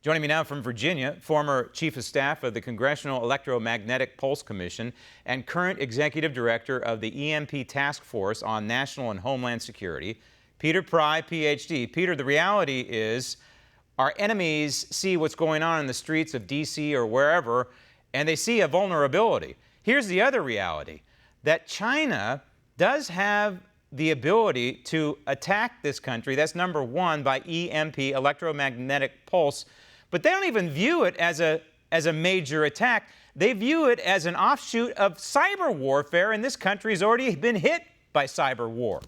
Joining me now from Virginia, former Chief of Staff of the Congressional Electromagnetic Pulse Commission and current Executive Director of the EMP Task Force on National and Homeland Security, Peter Pry, Ph.D. Peter, the reality is our enemies see what's going on in the streets of D.C. or wherever, and they see a vulnerability. Here's the other reality, that China does have the ability to attack this country. That's number one, by EMP, electromagnetic pulse. But they don't even view it as a major attack. They view it as an offshoot of cyber warfare, and this country has already been hit by cyber war.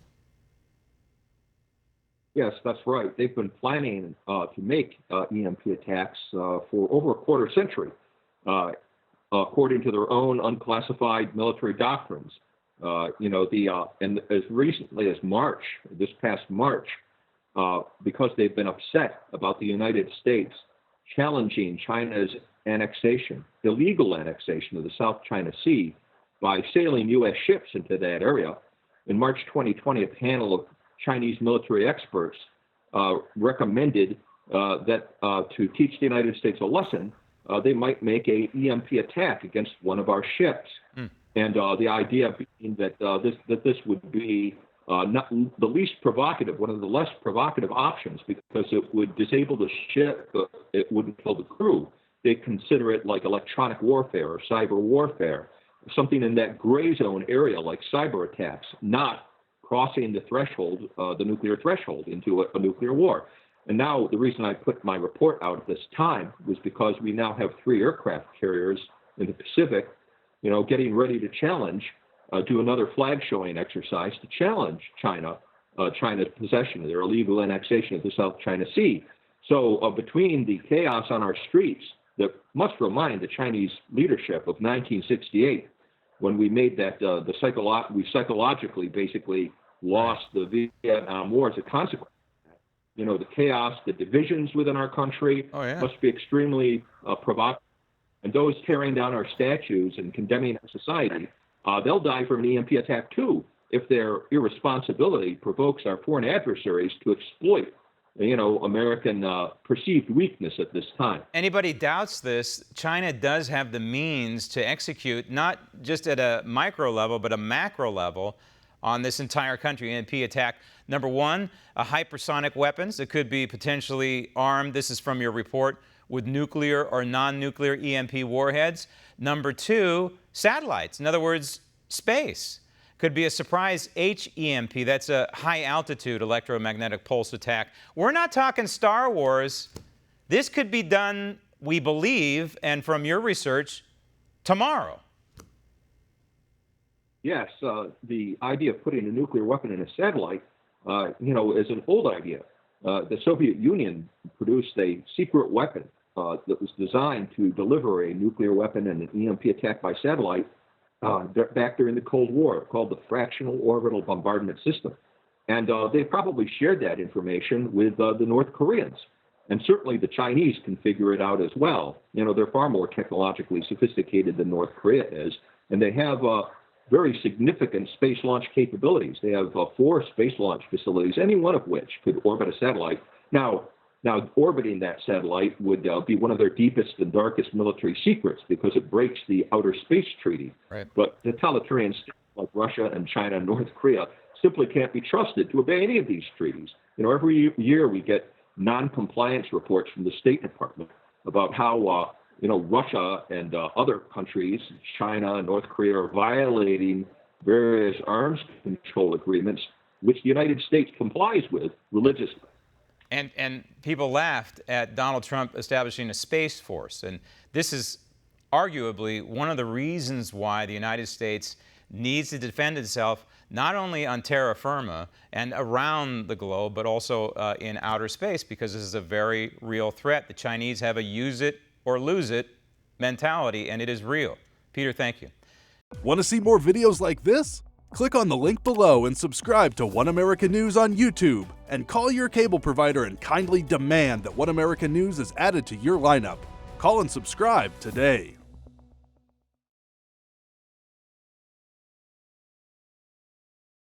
Yes, that's right. They've been planning to make EMP attacks for over a quarter century, according to their own unclassified military doctrines. And as recently as March, this past March, because they've been upset about the United States challenging China's annexation, illegal annexation of the South China Sea by sailing U.S. ships into that area. In March 2020, a panel of Chinese military experts recommended that to teach the United States a lesson, they might make a EMP attack against one of our ships. And the idea being that this would be not the least provocative, one of the less provocative options, because it would disable the ship, it wouldn't kill the crew. They consider it like electronic warfare or cyber warfare, something in that gray zone area like cyber attacks, not crossing the threshold, the nuclear threshold into a nuclear war. And now the reason I put my report out at this time was because we now have 3 aircraft carriers in the Pacific, getting ready to challenge, do another flag showing exercise to challenge China's possession of their illegal annexation of the South China Sea. So between the chaos on our streets that must remind the Chinese leadership of 1968, when we made that, we psychologically basically lost the Vietnam War as a consequence. The chaos, the divisions within our country must be extremely provocative. And those tearing down our statues and condemning our society, they'll die from an EMP attack too, if their irresponsibility provokes our foreign adversaries to exploit, American perceived weakness at this time. Anybody doubts this, China does have the means to execute, not just at a micro level, but a macro level on this entire country. EMP attack. Number one, hypersonic weapons that could be potentially armed. This is from your report, with nuclear or non-nuclear EMP warheads. Number two, satellites. In other words, space. Could be a surprise HEMP. That's a high-altitude electromagnetic pulse attack. We're not talking Star Wars. This could be done, we believe, and from your research, tomorrow. Yes, the idea of putting a nuclear weapon in a satellite, is an old idea. The Soviet Union produced a secret weapon that was designed to deliver a nuclear weapon and an EMP attack by satellite back during the Cold War, called the Fractional Orbital Bombardment System. And they probably shared that information with the North Koreans. And certainly the Chinese can figure it out as well. They're far more technologically sophisticated than North Korea is, and they have very significant space launch capabilities. They have 4 space launch facilities, any one of which could orbit a satellite. Now orbiting that satellite would be one of their deepest and darkest military secrets, because it breaks the Outer Space Treaty. Right. But totalitarian states like Russia and China and North Korea simply can't be trusted to obey any of these treaties. Every year we get non-compliance reports from the State Department about how Russia and other countries, China and North Korea, are violating various arms control agreements, which the United States complies with religiously. And people laughed at Donald Trump establishing a space force. And this is arguably one of the reasons why the United States needs to defend itself, not only on terra firma and around the globe, but also in outer space, because this is a very real threat. The Chinese have a use it or lose it mentality, and it is real. Peter, thank you. Want to see more videos like this? Click on the link below and subscribe to One American News on YouTube, and call your cable provider and kindly demand that One American News is added to your lineup. Call and subscribe today.